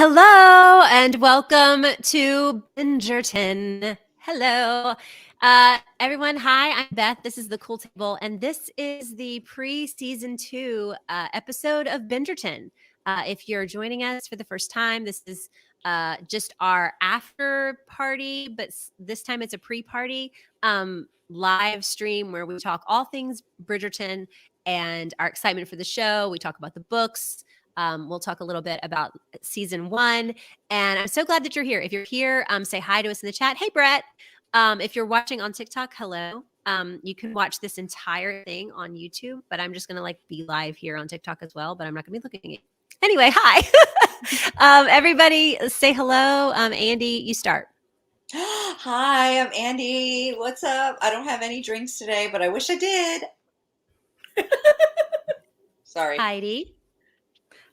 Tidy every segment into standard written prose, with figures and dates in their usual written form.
Hello and welcome to Bingerton. Hello. Everyone, hi, I'm Beth. This is the Cool Table, and this is the pre-season 2 episode of Bingerton. If you're joining us for the first time, this is just our after party, but this time it's a pre-party live stream where we talk all things Bridgerton and our excitement for the show. We talk about the books. We'll talk a little bit about season 1. And I'm so glad that you're here. If you're here, say hi to us in the chat. Hey, Brett. If you're watching on TikTok, hello. You can watch this entire thing on YouTube, but I'm just going to be live here on TikTok as well, but I'm not going to be looking at you. Anyway, hi. Everybody say hello. Andy, you start. Hi, I'm Andy. What's up? I don't have any drinks today, but I wish I did. Sorry. Heidi.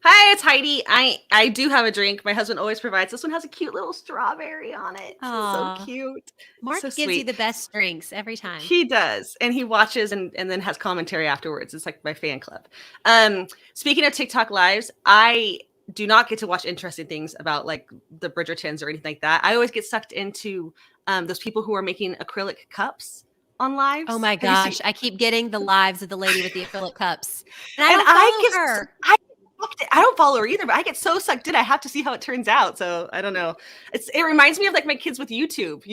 Hi, it's Heidi. I do have a drink. My husband always provides. This one has a cute little strawberry on it. Aww. So cute. Mark so gives sweet. you the best drinks every time. He does. And he watches and then has commentary afterwards. It's like my fan club. Speaking of TikTok lives, I do not get to watch interesting things about the Bridgertons or anything like that. I always get sucked into those people who are making acrylic cups on lives. Oh my gosh. I keep getting the lives of the lady with the acrylic cups. And I don't follow her. I don't follow her either, but I get so sucked in. I have to see how it turns out. So I don't know. It reminds me of my kids with YouTube,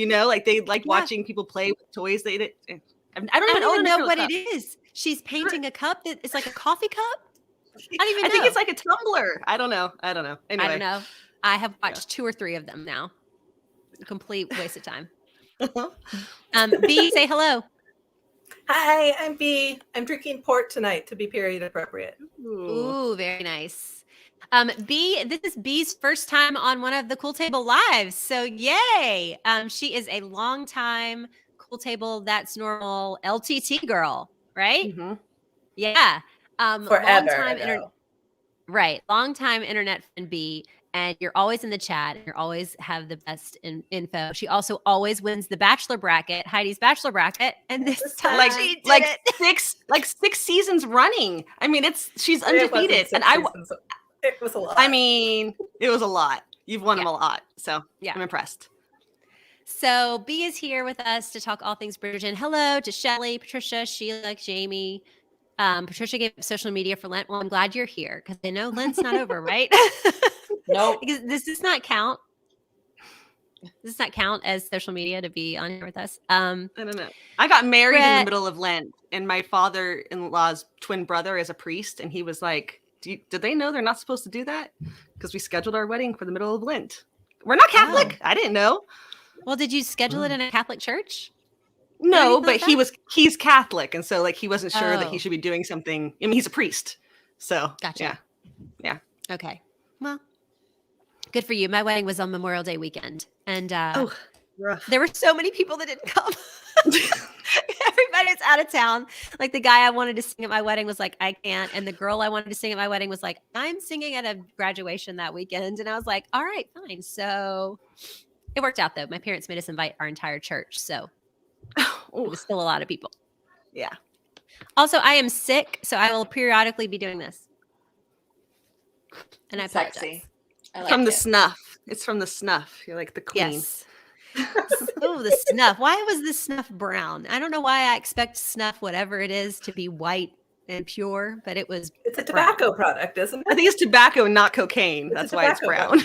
they watching people play with toys. I don't even know what it is. She's painting a cup that is like a coffee cup. I think it's like a tumbler. I don't know. Anyway. I don't know. I have watched 2 or 3 of them now. Complete waste of time. B, say hello. Hi, I'm B. I'm drinking port tonight to be period appropriate. Ooh, very nice. B, this is B's first time on one of the Cool Table lives. So yay. She is a longtime Cool Table That's Normal LTT girl, right? Mm-hmm. Yeah. Forever. Long time internet friend B. And you're always in the chat. And you always have the best info. She also always wins the Bachelor bracket, Heidi's Bachelor bracket. And this time she did it. 6 seasons running. I mean, she's undefeated. And it was a lot. I mean, it was a lot. You've won them a lot. So I'm impressed. So B is here with us to talk all things Bridgerton. Hello to Shelly, Patricia, Sheila, Jamie. Patricia gave up social media for Lent. Well, I'm glad you're here because I know Lent's not over, right? Nope. Because does this not count? Does this not count as social media to be on here with us? I don't know. I got married in the middle of Lent, and my father-in-law's twin brother is a priest, and he was like, did they know they're not supposed to do that? Because we scheduled our wedding for the middle of Lent. We're not Catholic. I didn't know. Well, did you schedule it in a Catholic church? No, but he's Catholic, and so he wasn't sure that he should be doing something. I mean, he's a priest. So gotcha. Yeah. Okay. Well, good for you. My wedding was on Memorial Day weekend, and there were so many people that didn't come. Everybody's out of town. The guy I wanted to sing at my wedding was like, I can't. And the girl I wanted to sing at my wedding was like, I'm singing at a graduation that weekend. And I was like, all right, fine. So it worked out though. My parents made us invite our entire church. So it was still a lot of people. Yeah. Also, I am sick, so I will periodically be doing this. And I apologize. Sexy. From the snuff. It's from the snuff. You're like the queen. Yes. Oh, the snuff. Why was the snuff brown? I don't know why I expect snuff, whatever it is, to be white and pure, but it was It's a tobacco product, isn't it? I think it's tobacco and not cocaine. That's why it's brown.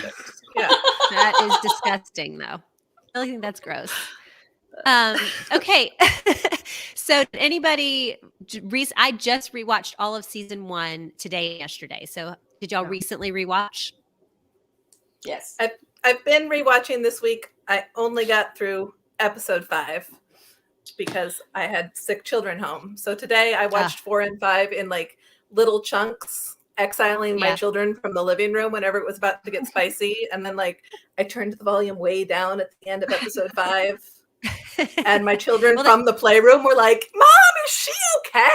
Yeah. That is disgusting, though. I really think that's gross. Okay. So did anybody I just rewatched all of season 1 today and yesterday. So did y'all recently rewatch? Yes. I've been rewatching this week. I only got through episode 5 because I had sick children home. So today I watched 4 and 5 in little chunks, exiling my children from the living room whenever it was about to get spicy. And then I turned the volume way down at the end of episode 5. And my children from the playroom were like, Mom, is she okay?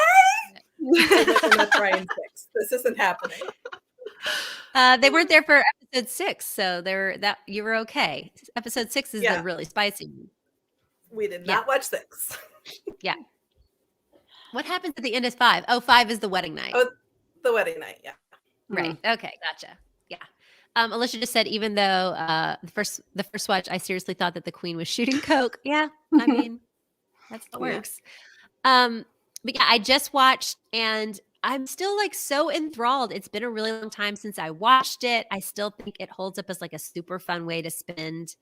That's Brian 6. This isn't happening. They weren't there for episode 6, so you were okay. Episode 6 is the really spicy one. We did not watch 6. Yeah. What happens at the end of 5? Oh, 5 is the wedding night. Oh, the wedding night, yeah. Right. Okay, gotcha. Yeah. Alicia just said, even though the first watch, I seriously thought that the queen was shooting coke. Yeah, I mean, that's how it Yeah. works. But yeah, I just watched and I'm still like so enthralled. It's been a really long time since I watched it. I still think it holds up as like a super fun way to spend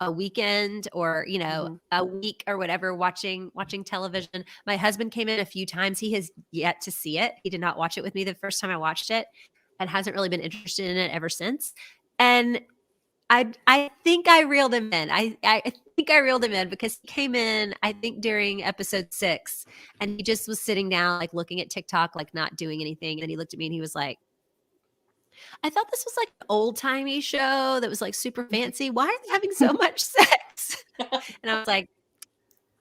a weekend or, you know, Mhm. a week or whatever watching television. My husband came in a few times. He has yet to see it. He did not watch it with me the first time I watched it and hasn't really been interested in it ever since. And I think I reeled him in. I think I reeled him in because he came in, I think during episode 6, and he just was sitting down, like looking at TikTok, like not doing anything. And then he looked at me and he was like, I thought this was like an old timey show that was like super fancy. Why are they having so much sex? And I was like,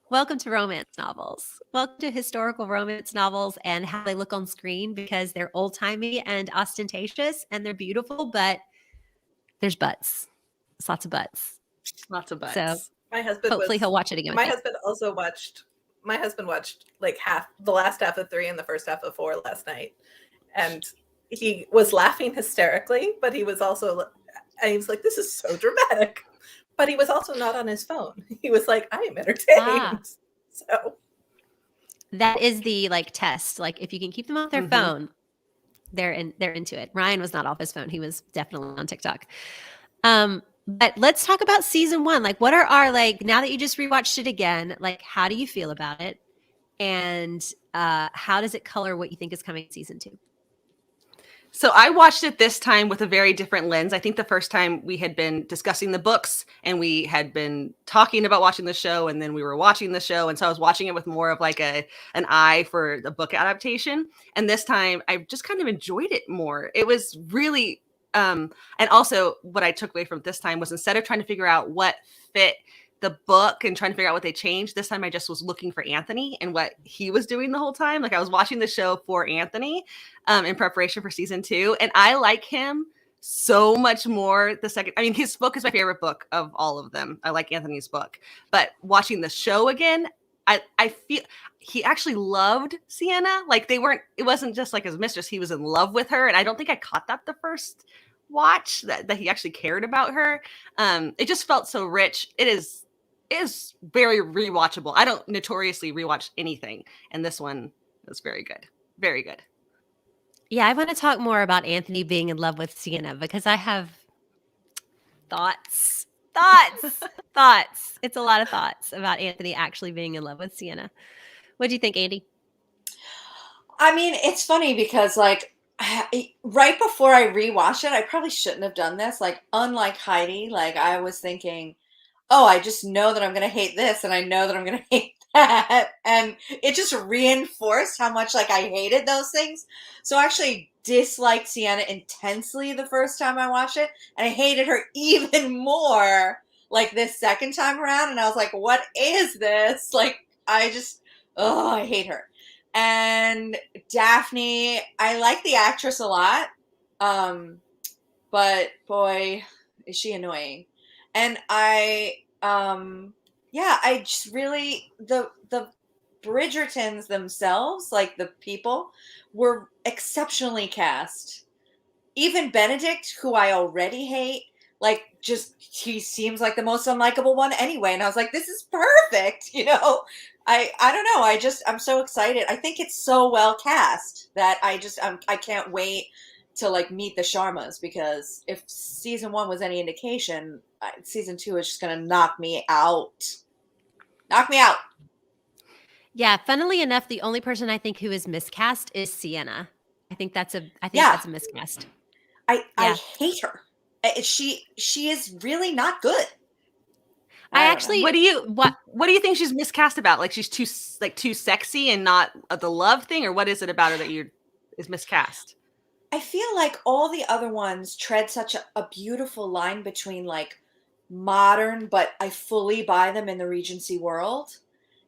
welcome to romance novels. Welcome to historical romance novels and how they look on screen because they're old timey and ostentatious and they're beautiful, but there's butts. There's lots of butts. Lots of butts. So My husband hopefully he'll watch it again. My with me. husband also watched. My husband watched like the last half of 3 and the first half of 4 last night, and he was laughing hysterically. But he was also, and he was like, "This is so dramatic." But he was also not on his phone. He was like, "I am entertained." So that is the like test. Like if you can keep them off their phone, they're into it. Ryan was not off his phone. He was definitely on TikTok. But let's talk about season 1. Like what are our, like, now that you just rewatched it again, like how do you feel about it? And how does it color what you think is coming in season 2? So I watched it this time with a very different lens. I think the first time we had been discussing the books and we had been talking about watching the show and then we were watching the show. And so I was watching it with more of like an eye for the book adaptation. And this time I just kind of enjoyed it more. It was really, and also what I took away from this time was instead of trying to figure out what fit the book and trying to figure out what they changed, this time I just was looking for Anthony and what he was doing the whole time. Like I was watching the show for Anthony in preparation for season 2. And I like him so much more the second. I mean, his book is my favorite book of all of them. I like Anthony's book. But watching the show again, I feel he actually loved Sienna. Like it wasn't just like his mistress. He was in love with her. And I don't think I caught that the first watch that he actually cared about her. It just felt so rich. It is very rewatchable. I don't notoriously rewatch anything, and this one was very good. Very good. Yeah, I want to talk more about Anthony being in love with Sienna because I have thoughts. It's a lot of thoughts about Anthony actually being in love with Sienna. What do you think, Andy? I mean, it's funny because like right before I rewatched it, I probably shouldn't have done this. Like unlike Heidi, like I was thinking, oh, I just know that I'm going to hate this and I know that I'm going to hate that. And it just reinforced how much like I hated those things. So I actually disliked Sienna intensely the first time I watched it. And I hated her even more like this second time around. And I was like, what is this? Like, I hate her. And Daphne, I like the actress a lot. But boy, is she annoying. And I just really, the Bridgertons themselves, like the people, were exceptionally cast. Even Benedict, who I already hate, like he seems like the most unlikable one anyway. And I was like, this is perfect, you know? I don't know. I'm so excited. I think it's so well cast that I can't wait to like meet the Sharmas, because if season 1 was any indication, season 2 is just going to knock me out. Yeah, funnily enough, the only person I think who is miscast is Sienna. I think that's a miscast. I hate her. She is really not good. What do you think she's miscast about? Like she's too sexy and not the love thing, or what is it about her that is miscast? I feel like all the other ones tread such a beautiful line between like modern, but I fully buy them in the Regency world,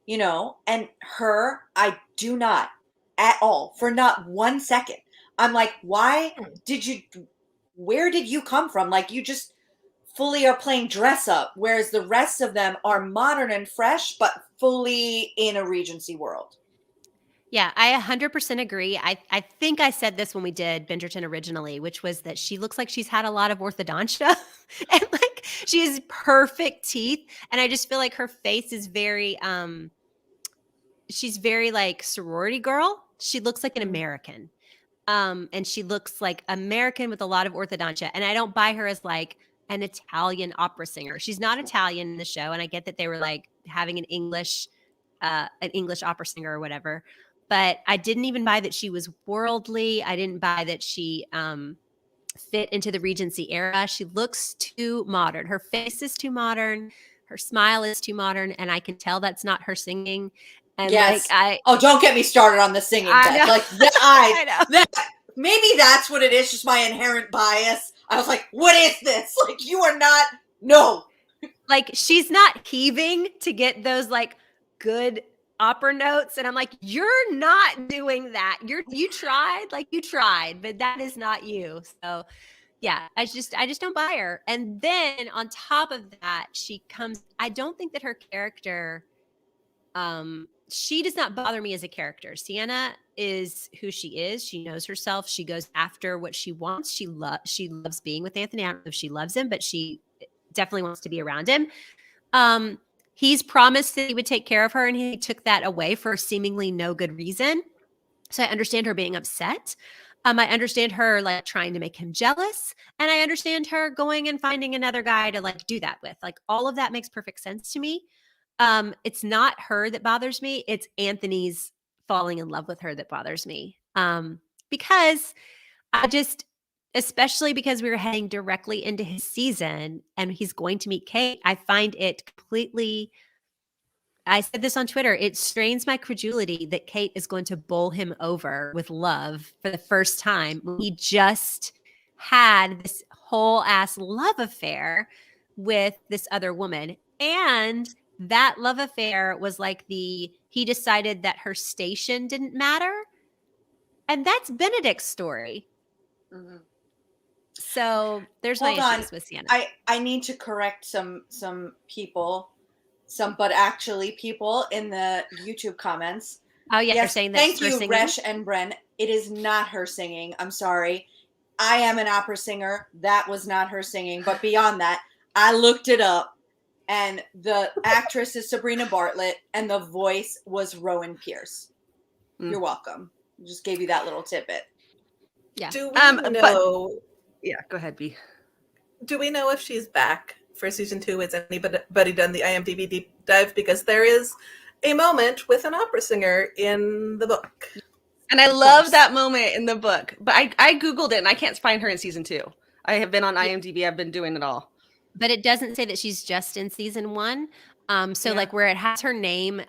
you know, and her, I do not at all, for not 1 second. I'm like, where did you come from? Like you just fully are playing dress up, whereas the rest of them are modern and fresh, but fully in a Regency world. Yeah, I 100% agree. I think I said this when we did Bingerton originally, which was that she looks like she's had a lot of orthodontia and like she has perfect teeth. And I just feel like her face is very, she's very like sorority girl. She looks like an American. And she looks like American with a lot of orthodontia. And I don't buy her as like an Italian opera singer. She's not Italian in the show. And I get that they were like having an English opera singer or whatever. But I didn't even buy that she was worldly. I didn't buy that she fit into the Regency era. She looks too modern. Her face is too modern. Her smile is too modern. And I can tell that's not her singing. And Yes. like Oh, don't get me started on the singing. I know. Like that, I know. maybe that's what it is. Just my inherent bias. I was like, what is this? Like, you are not. No. Like she's not heaving to get those like good opera notes, and I'm like, you're not doing that. You tried, but that is not you. So yeah, I just don't buy her. And then on top of that, she comes. I don't think that her character, she does not bother me as a character. Sienna is who she is. She knows herself. She goes after what she wants. She loves being with Anthony. I don't know if she loves him, but she definitely wants to be around him. He's promised that he would take care of her, and he took that away for seemingly no good reason. So I understand her being upset. I understand her like trying to make him jealous, and I understand her going and finding another guy to like do that with. Like all of that makes perfect sense to me. It's not her that bothers me. It's Anthony's falling in love with her that bothers me. Because I just, especially because we were heading directly into his season and he's going to meet Kate, I find it completely, I said this on Twitter, it strains my credulity that Kate is going to bowl him over with love for the first time when he just had this whole ass love affair with this other woman. And that love affair was like he decided that her station didn't matter. And that's Benedict's story. Mm-hmm. So there's my issues with Sienna. I need to correct some people, but actually people in the YouTube comments. Oh yeah, they're saying that. Thank you, Resh and Bren. It is not her singing. I'm sorry. I am an opera singer. That was not her singing. But beyond that, I looked it up, and the actress is Sabrina Bartlett, and the voice was Rowan Pierce. You're welcome. Just gave you that little tidbit. Yeah. Do we know? Yeah, go ahead, B. Do we know if she's back for season 2? Has anybody done the IMDb deep dive? Because there is a moment with an opera singer in the book. And I love that moment in the book. But I Googled it and I can't find her in season 2. I have been on IMDb. I've been doing it all. But it doesn't say that she's just in season 1. Like where it has her name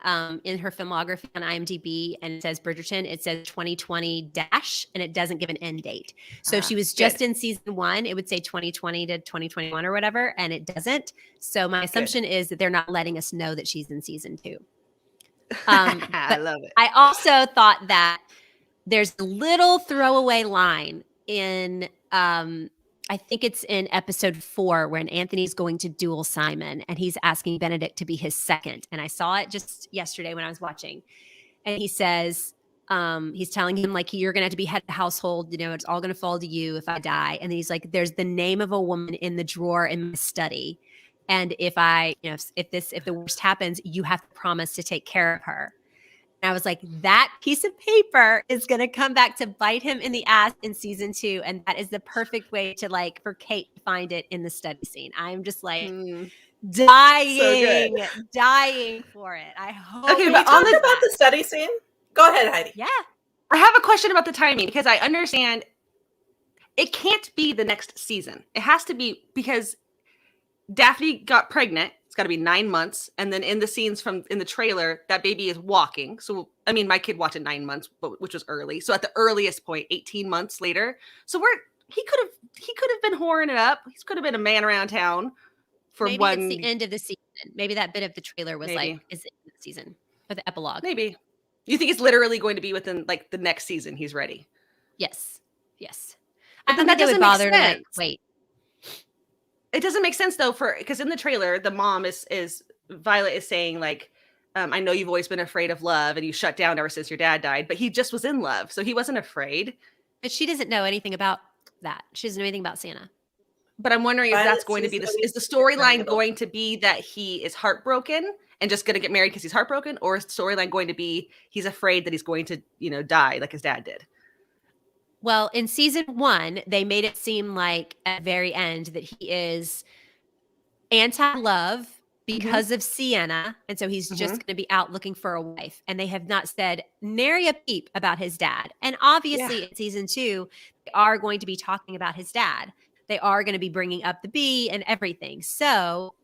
in her filmography on IMDb and it says Bridgerton, it says 2020 dash and it doesn't give an end date. So if she was just in season 1, it would say 2020 to 2021 or whatever, and it doesn't. So my assumption is that they're not letting us know that she's in season 2. I love it. I also thought that there's a little throwaway line in I think it's in episode 4 when Anthony's going to duel Simon and he's asking Benedict to be his second. And I saw it just yesterday when I was watching. And he says, he's telling him like, you're going to have to be head of the household. You know, it's all going to fall to you if I die. And then he's like, there's the name of a woman in the drawer in my study. And if the worst happens, you have to promise to take care of her. And I was like, that piece of paper is going to come back to bite him in the ass in season 2. And that is the perfect way to like, for Kate to find it in the study scene. I'm just like dying for it. I hope. Okay, but on about the study scene, go ahead, Heidi. Yeah. I have a question about the timing because I understand it can't be the next season. It has to be because Daphne got pregnant. It's got to be 9 months. And then in the scenes in the trailer, that baby is walking. So, I mean, my kid watched at 9 months, which was early. So at the earliest point, 18 months later. So he could have been whoring it up. He could have been a man around town for Maybe one. it's the end of the season. Maybe that bit of the trailer was like, is it the season or the epilogue? Maybe. You think it's literally going to be within like the next season he's ready? Yes. But I don't think they would bother to like wait. It doesn't make sense though, because in the trailer, the mom is Violet is saying like, I know you've always been afraid of love and you shut down ever since your dad died, but he just was in love. So he wasn't afraid. But she doesn't know anything about that. She doesn't know anything about Sienna. But I'm wondering if that's Violet going to be sees this. Is the Louise storyline Randall. going to be that he is heartbroken and just going to get married because he's heartbroken, or is the storyline going to be he's afraid that he's going to, die like his dad did? Well, in season 1, they made it seem like at the very end that he is anti-love because of Sienna, and so he's just going to be out looking for a wife. And they have not said nary a peep about his dad. And obviously, in season 2, they are going to be talking about his dad. They are going to be bringing up the bee and everything. So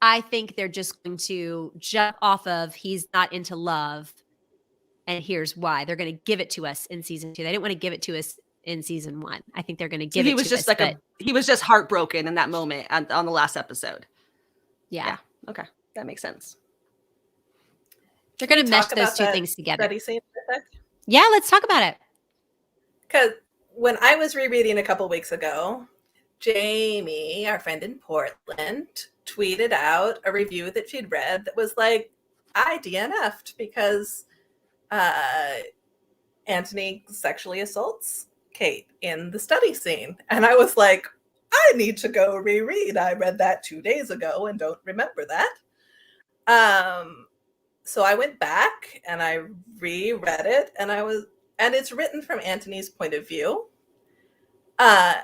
I think they're just going to jump off of he's not into love, and here's why. They're going to give it to us in season 2. They didn't want to give it to us in season 1. I think they're going to give it to us. He was just he was just heartbroken in that moment on the last episode. Yeah. Okay. That makes sense. They're going to mesh those two things together. Study scene for a sec? Yeah, let's talk about it. Because when I was rereading a couple weeks ago, Jamie, our friend in Portland, tweeted out a review that she'd read that was like, I DNF'd because Anthony sexually assaults Kate in the study scene. And I was like, I need to go reread. I read that 2 days ago and don't remember that. So I went back and I reread it, and it's written from Anthony's point of view. And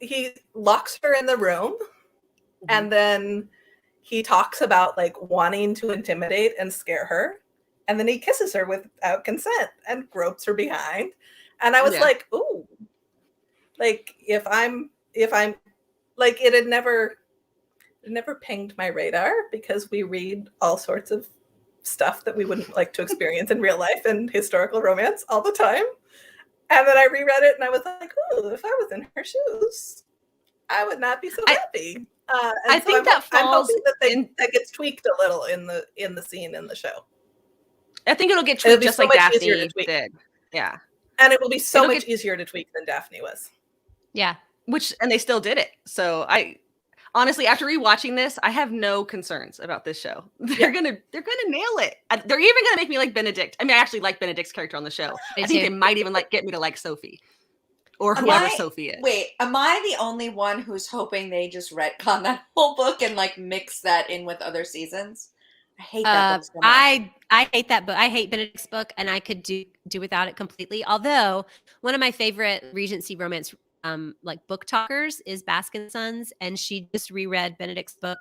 he locks her in the room, and then he talks about like wanting to intimidate and scare her. And then he kisses her without consent and gropes her behind. And I was like, ooh, like if I'm like, it never pinged my radar, because we read all sorts of stuff that we wouldn't like to experience in real life and historical romance all the time. And then I reread it and I was like, ooh, if I was in her shoes, I would not be so happy. I think that falls that gets tweaked a little in the scene in the show. I think it'll get tweaked just like Daphne did. Yeah. And it will be so much easier to tweak than Daphne was. Yeah. And they still did it. So honestly, after rewatching this, I have no concerns about this show. They're gonna nail it. They're even gonna make me like Benedict. I mean, I actually like Benedict's character on the show. I think they might even get me to like Sophie, or whoever Sophie is. Wait, am I the only one who's hoping they just retcon that whole book and like mix that in with other seasons? I hate that book so much. I hate that book. I hate Benedict's book, and I could do without it completely. Although one of my favorite Regency romance like book talkers is Baskin Sons, and she just reread Benedict's book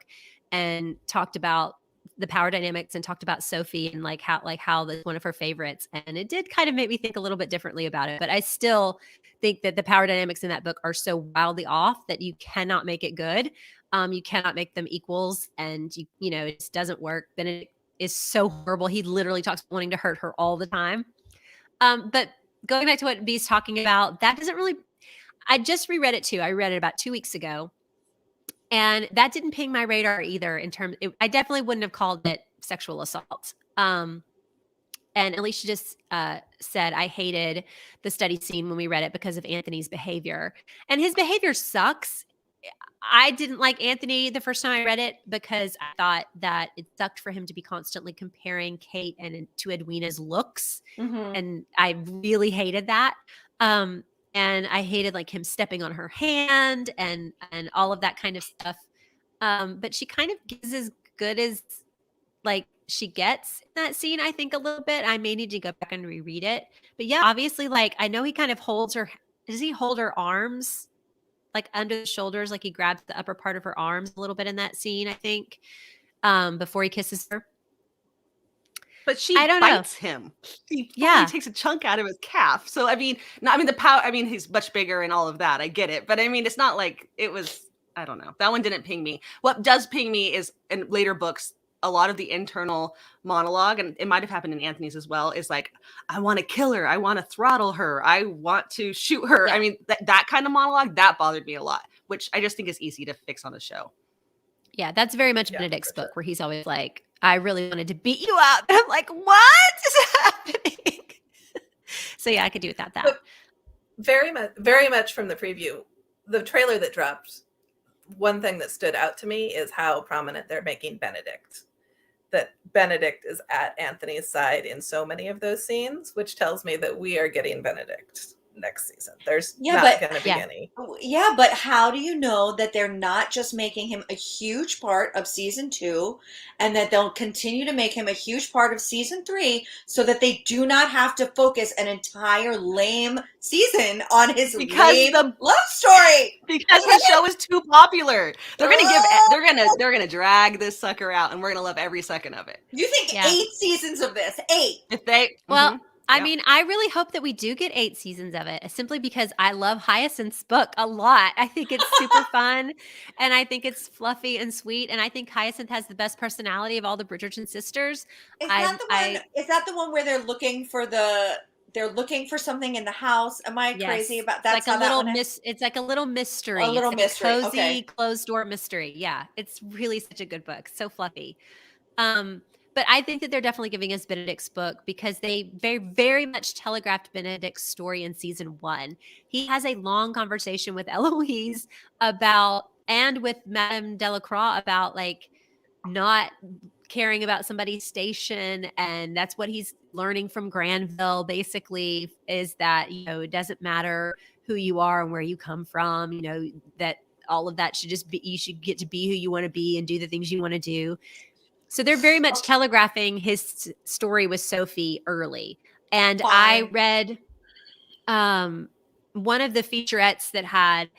and talked about the power dynamics and talked about Sophie and how that's one of her favorites. And it did kind of make me think a little bit differently about it, but I still think that the power dynamics in that book are so wildly off that you cannot make it good. You cannot make them equals, and it just doesn't work. Benedict is so horrible. He literally talks about wanting to hurt her all the time. But going back to what Bee's talking about, that doesn't really, I just reread it too. I read it about 2 weeks ago, and that didn't ping my radar either I definitely wouldn't have called it sexual assault. And Alicia just said, I hated the study scene when we read it because of Anthony's behavior. And his behavior sucks. I didn't like Anthony the first time I read it because I thought that it sucked for him to be constantly comparing Kate to Edwina's looks. Mm-hmm. And I really hated that. And I hated like him stepping on her hand and all of that kind of stuff. But she kind of gives as good as like she gets in that scene, I think, a little bit. I may need to go back and reread it. But yeah, obviously, like I know he kind of holds her. Does he hold her arms like under the shoulders? Like he grabs the upper part of her arms a little bit in that scene, I think, before he kisses her. But she bites him. He takes a chunk out of his calf. So the power. I mean, he's much bigger and all of that. I get it, but I mean, it's not like it was. I don't know. That one didn't ping me. What does ping me is in later books, a lot of the internal monologue, and it might have happened in Anthony's as well, is like, I want to kill her. I want to throttle her. I want to shoot her. Yeah. I mean, that kind of monologue, that bothered me a lot, which I just think is easy to fix on a show. Yeah, that's very much Benedict's book, where he's always like, I really wanted to beat you up. And I'm like, what is happening? So yeah, I could do without that. But very much from the preview, the trailer that dropped one thing that stood out to me is how prominent they're making Benedict. That Benedict is at Anthony's side in so many of those scenes, which tells me that we are getting Benedict next season. There's not going to be any. Yeah, but how do you know that they're not just making him a huge part of season 2 and that they'll continue to make him a huge part of season 3 so that they do not have to focus an entire lame season on his lame love story? Because the show is too popular. They're gonna drag this sucker out, and we're gonna love every second of it. You think 8 seasons of this? 8? If they I mean, I really hope that we do get 8 seasons of it, simply because I love Hyacinth's book a lot. I think it's super fun, and I think it's fluffy and sweet, and I think Hyacinth has the best personality of all the Bridgerton sisters. Is that the one where they're looking for something in the house? Am I crazy about that? It's like a little mystery. A little mystery. A cozy, okay. closed door mystery. Yeah, it's really such a good book. So fluffy. But I think that they're definitely giving us Benedict's book because they very, very much telegraphed Benedict's story in season 1. He has a long conversation with Eloise and with Madame Delacroix about like not caring about somebody's station. And that's what he's learning from Granville, basically, is that, it doesn't matter who you are and where you come from, that all of that should just be, you should get to be who you want to be and do the things you want to do. So they're very much telegraphing his story with Sophie early. And I read one of the featurettes that had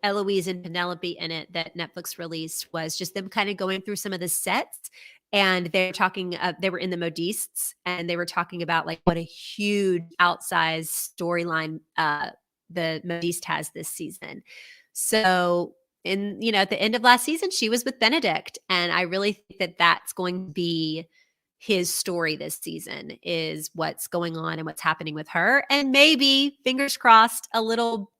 Eloise and Penelope in it that Netflix released was just them kind of going through some of the sets. And they're talking, they were in the Modistes, and they were talking about like what a huge outsized storyline the Modiste has this season. So at the end of last season, she was with Benedict. And I really think that that's going to be his story this season, is what's going on and what's happening with her. And maybe, fingers crossed, a little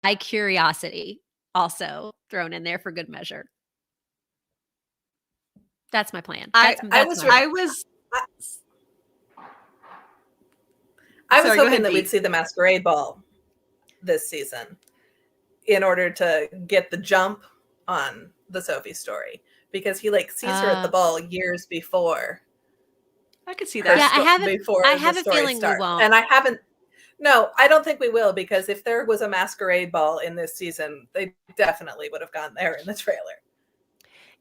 by curiosity also thrown in there for good measure. That's my plan. I was hoping that we'd see the masquerade ball this season in order to get the jump on the Sophie story, because he sees her at the ball years before. I could see that. Yeah, I have a feeling starts. We won't. And I don't think we will, because if there was a masquerade ball in this season, they definitely would have gone there in the trailer.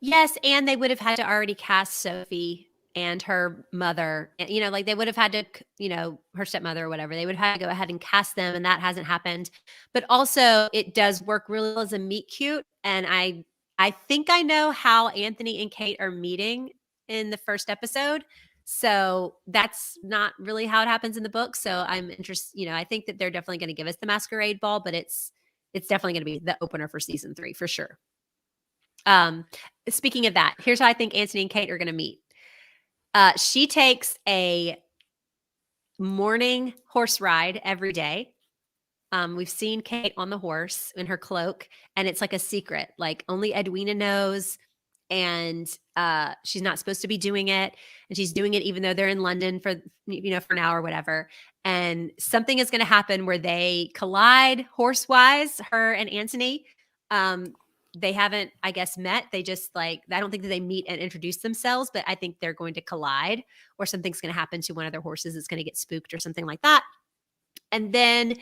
Yes, and they would have had to already cast Sophie and her mother, they would have had to, her stepmother or whatever, they would have had to go ahead and cast them, and that hasn't happened. But also it does work really well as a meet cute. And I think I know how Anthony and Kate are meeting in the first episode. So that's not really how it happens in the book. So I'm interested, I think that they're definitely going to give us the masquerade ball, but it's definitely going to be the opener for season 3 for sure. Speaking of that, here's how I think Anthony and Kate are going to meet. She takes a morning horse ride every day. We've seen Kate on the horse in her cloak, and it's like a secret, like only Edwina knows. And she's not supposed to be doing it. And she's doing it even though they're in London for an hour or whatever. And something is going to happen where they collide horse-wise, her and Anthony. They haven't, I guess, met. They just I don't think that they meet and introduce themselves, but I think they're going to collide, or something's going to happen to one of their horses. It's going to get spooked or something like that. And then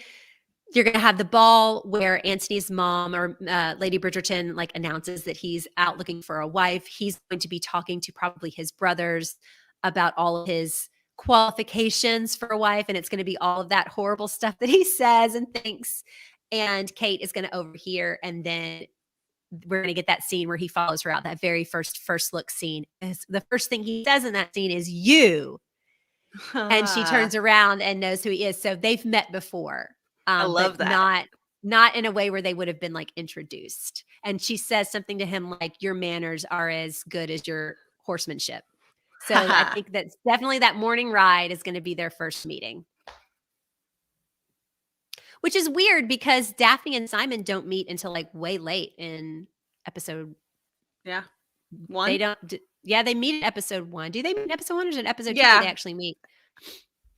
you're going to have the ball where Anthony's mom, or Lady Bridgerton, announces that he's out looking for a wife. He's going to be talking to probably his brothers about all of his qualifications for a wife. And it's going to be all of that horrible stuff that he says and thinks. And Kate is going to overhear, and then we're going to get that scene where he follows her out, that very first look scene. The first thing he says in that scene is "you," and she turns around and knows who he is. So they've met before. I love that. Not in a way where they would have been introduced. And she says something to him like, "Your manners are as good as your horsemanship." So I think that's definitely that morning ride is going to be their first meeting. Which is weird because Daphne and Simon don't meet until way late in episode. Yeah. 1. They don't. They meet in episode 1. Do they meet in episode 1, or is it episode 2 Yeah. they actually meet?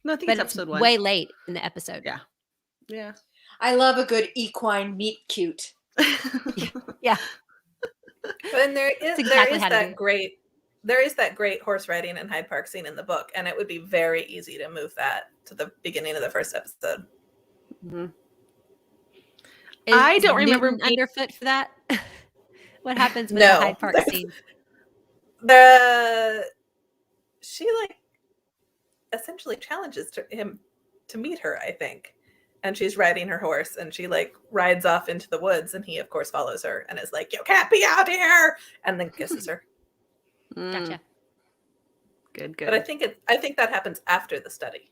No, I think it's episode 1. Way late in the episode. Yeah. Yeah. I love a good equine meet cute. Yeah. And there That's is exactly how to do it. that great horse riding in Hyde Park scene in the book, and it would be very easy to move that to the beginning of the first episode. Mhm. Is I don't remember Newton being- underfoot for that. What happens with No. the Hyde Park scene? She like essentially challenges him to meet her, I think. And she's riding her horse, and she like rides off into the woods, and he of course follows her and is like, "You can't be out here," and then kisses her. Gotcha. Good, good. But I think that happens after the study.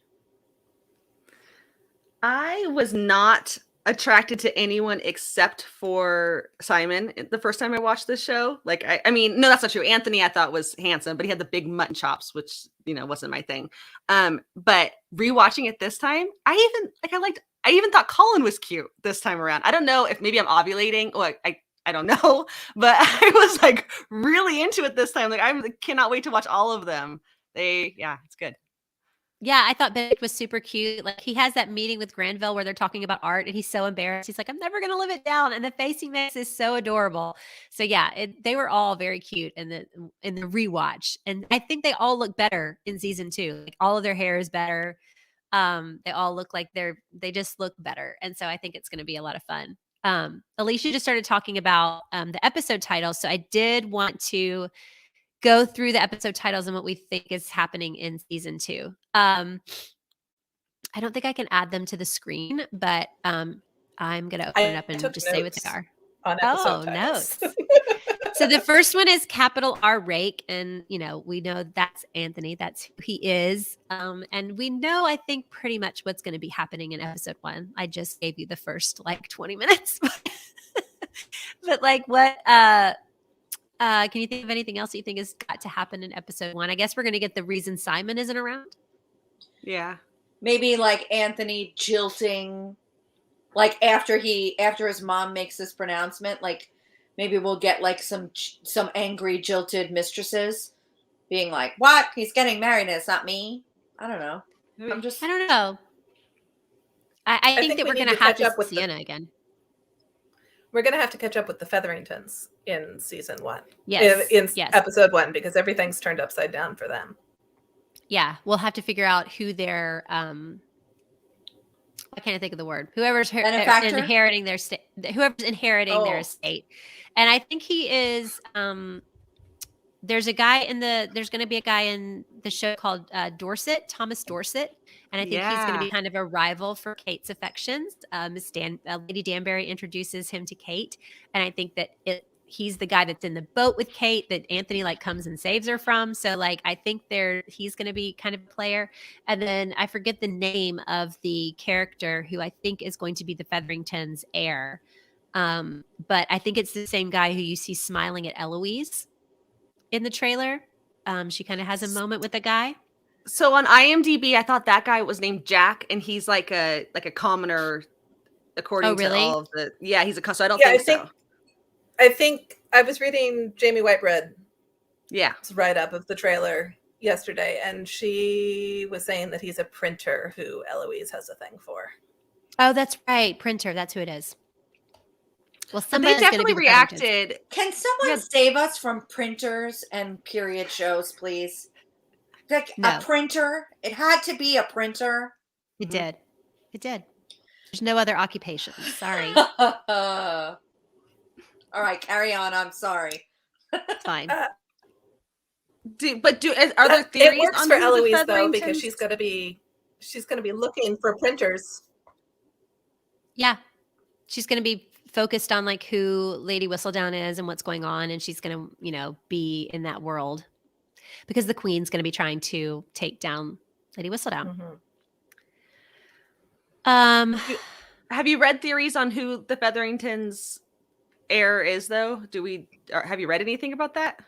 I was not attracted to anyone except for Simon the first time I watched this show. Like, I mean, no, that's not true. Anthony I thought was handsome, but he had the big mutton chops, which, wasn't my thing. But rewatching it this time, I even thought Colin was cute this time around. I don't know if maybe I'm ovulating. Or I don't know, but I was like really into it this time. Like, I cannot wait to watch all of them. It's good. Yeah, I thought Benedict was super cute. Like, he has that meeting with Granville where they're talking about art, and he's so embarrassed. He's like, "I'm never going to live it down." And the face he makes is so adorable. So yeah, they were all very cute in the rewatch. And I think they all look better in season 2. Like, all of their hair is better. They all look like they just look better. And so I think it's going to be a lot of fun. Alicia just started talking about the episode titles. So I did want to go through the episode titles and what we think is happening in season 2. I don't think I can add them to the screen, but I'm going to open it up and just say what they are. On episode titles. Notes. So the first one is capital R Rake. And, we know that's Anthony. That's who he is. And we know, I think, pretty much what's going to be happening in episode 1. I just gave you the first 20 minutes. But what, can you think of anything else you think has got to happen in episode 1? I guess we're going to get the reason Simon isn't around. Yeah. Maybe Anthony jilting, after his mom makes this pronouncement, maybe we'll get some angry jilted mistresses being like, "What? He's getting married and it's not me." I don't know. I don't know. I think that we're going to have to see Sienna again. We're going to have to catch up with the Featheringtons in season 1. Yes. In episode 1, because everything's turned upside down for them. Yeah. We'll have to figure out who their, I can't think of the word. Whoever's inheriting their estate. Whoever's inheriting their estate. And I think he is, there's going to be a guy in the show called Thomas Dorset. And I think he's going to be kind of a rival for Kate's affections. Lady Danbury introduces him to Kate. And I think that he's the guy that's in the boat with Kate that Anthony comes and saves her from. So I think he's going to be kind of a player. And then I forget the name of the character who I think is going to be the Featheringtons' heir. But I think it's the same guy who you see smiling at Eloise in the trailer. She kind of has a moment with a guy. So on IMDb, I thought that guy was named Jack, and he's like a commoner, according to all of the. Yeah, he's a customer. I don't think so. I think I was reading Jamie Whitebread's write-up of the trailer yesterday, and she was saying that he's a printer who Eloise has a thing for. Oh, that's right, printer. That's who it is. Well, they definitely reacted. Can someone save us from printers and period shows, please? A printer. It had to be a printer. It did. There's no other occupations. Sorry. All right, carry on. I'm sorry. It's fine. Are there theories? It works for Eloise though, because she's going to be looking for printers. Yeah, she's going to be focused on who Lady Whistledown is and what's going on, and she's going to be in that world. Because the Queen's going to be trying to take down Lady Whistledown. Mm-hmm. Have you read theories on who the Featheringtons' heir is, though? Have you read anything about that?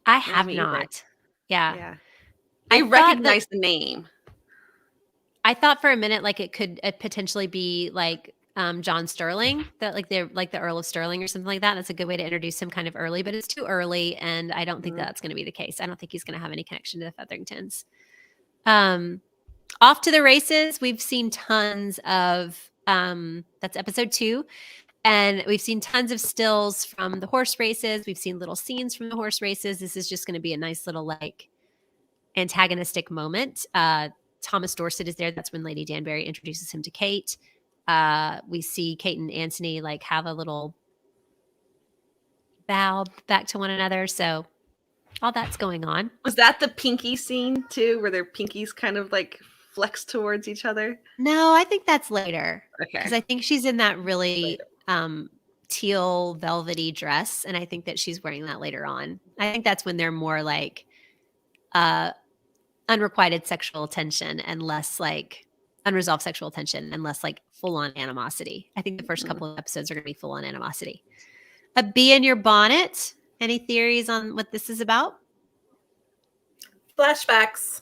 I have not. Yeah. I recognize the name. I thought for a minute it could potentially be John Sterling, that the Earl of Sterling or something like that. That's a good way to introduce him kind of early, but it's too early, and I don't think that's going to be the case. I don't think he's going to have any connection to the Featheringtons. Off to the races. We've seen tons of that's episode 2, And we've seen tons of stills from the horse races. We've seen little scenes from the horse races. This is just going to be a nice little like antagonistic moment. Thomas Dorset is there. That's when Lady Danbury introduces him to Kate. We see Kate and Anthony like have a little bow back to one another. So all that's going on. Was that the pinky scene too, where their pinkies kind of like flex towards each other? No, I think that's later. Okay. Because I think she's in that really teal velvety dress, and I think that she's wearing that later on. I think that's when they're more like unrequited sexual tension and less like unresolved sexual tension and less like full-on animosity. I think the first couple of episodes are going to be full-on animosity. A bee in your bonnet. Any theories on what this is about? Flashbacks.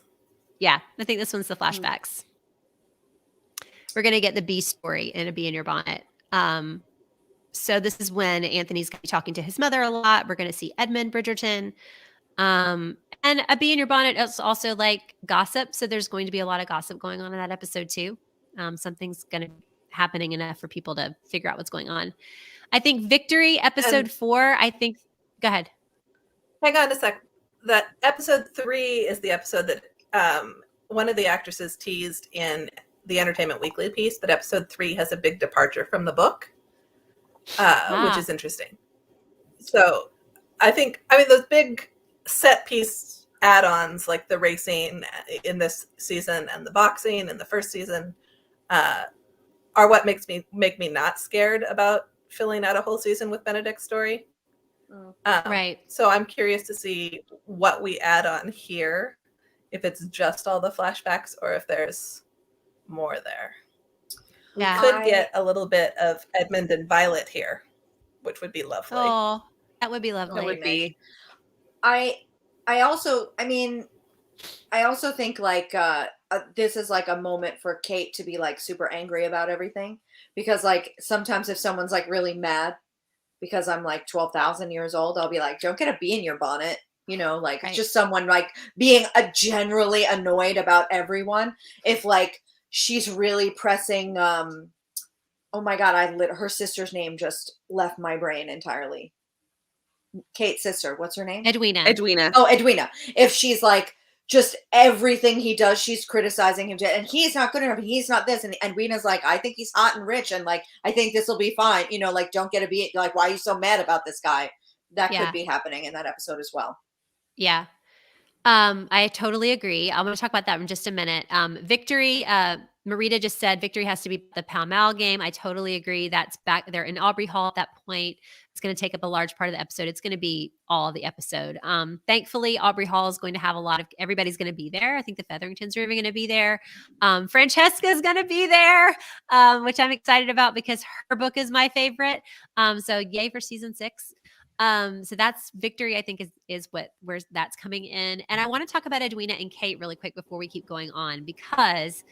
Yeah, I think this one's the flashbacks. We're going to get the bee story in A Bee in Your Bonnet. So this is when Anthony's going to be talking to his mother a lot. We're going to see Edmund Bridgerton. And A Bee in Your Bonnet is also like gossip. So there's going to be a lot of gossip going on in that episode too. Something's going to be happening enough for people to figure out what's going on. I think Victory, episode 4, I think, go ahead. Hang on a sec. That episode 3 is the episode that one of the actresses teased in the Entertainment Weekly piece, but episode 3 has a big departure from the book, which is interesting. So I mean, those big set piece add-ons like the racing in this season and the boxing in the first season are what make me not scared about filling out a whole season with Benedict's story. Right. So I'm curious to see what we add on here, if it's just all the flashbacks or if there's more there. Yeah. We could get a little bit of Edmund and Violet here, which would be lovely. Oh, that would be lovely. That would be. I also think like this is like a moment for Kate to be like super angry about everything, because like sometimes if someone's like really mad because I'm like 12,000 years old, I'll be like, don't get a bee in your bonnet, you know, like just someone like being generally annoyed about everyone. If like she's really pressing, oh my God, her sister's name just left my brain entirely. Kate's sister, what's her name? Edwina. Oh, Edwina. If she's like, just everything he does, she's criticizing him, and he's not good enough, and he's not this, and Edwina's like, I think he's hot and rich, and like, I think this will be fine, you know, like, don't get a beat, like, why are you so mad about this guy? That could be happening in that episode as well. Yeah. I totally agree. I'm going to talk about that in just a minute. Victory, Marita just said Victory has to be the Pall Mall game. I totally agree. That's back there in Aubrey Hall at that point. It's going to take up a large part of the episode. It's going to be all of the episode. Thankfully, Aubrey Hall is going to have everybody's going to be there. I think the Featheringtons are even going to be there. Francesca is going to be there, which I'm excited about because her book is my favorite. So yay for season 6. So that's Victory, I think is where that's coming in. And I want to talk about Edwina and Kate really quick before we keep going on, because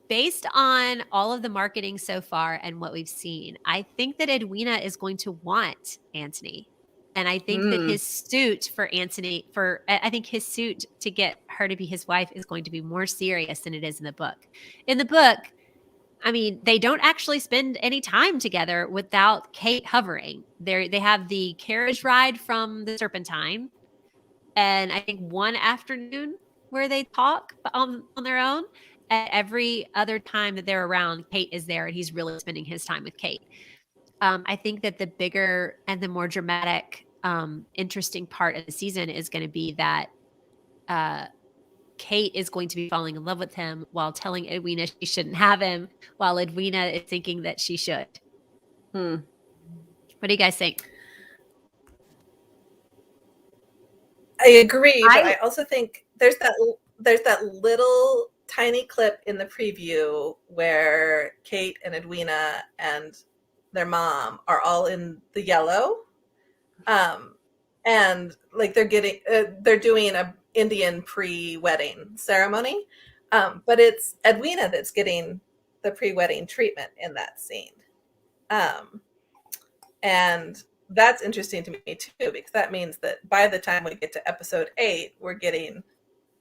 based on all of the marketing so far and what we've seen, I think that Edwina is going to want Anthony. And I think that his suit for Anthony, I think his suit to get her to be his wife is going to be more serious than it is in the book. In the book, I mean, they don't actually spend any time together without Kate hovering. They have the carriage ride from the Serpentine, and I think one afternoon where they talk on their own. And every other time that they're around, Kate is there, and he's really spending his time with Kate. I think that the bigger and the more dramatic, interesting part of the season is going to be that Kate is going to be falling in love with him while telling Edwina she shouldn't have him, while Edwina is thinking that she should. What do you guys think? I agree, but I also think there's that little tiny clip in the preview where Kate and Edwina and their mom are all in the yellow, and like they're doing a Indian pre-wedding ceremony, but it's Edwina that's getting the pre-wedding treatment in that scene, and that's interesting to me too, because that means that by the time we get to episode 8, we're getting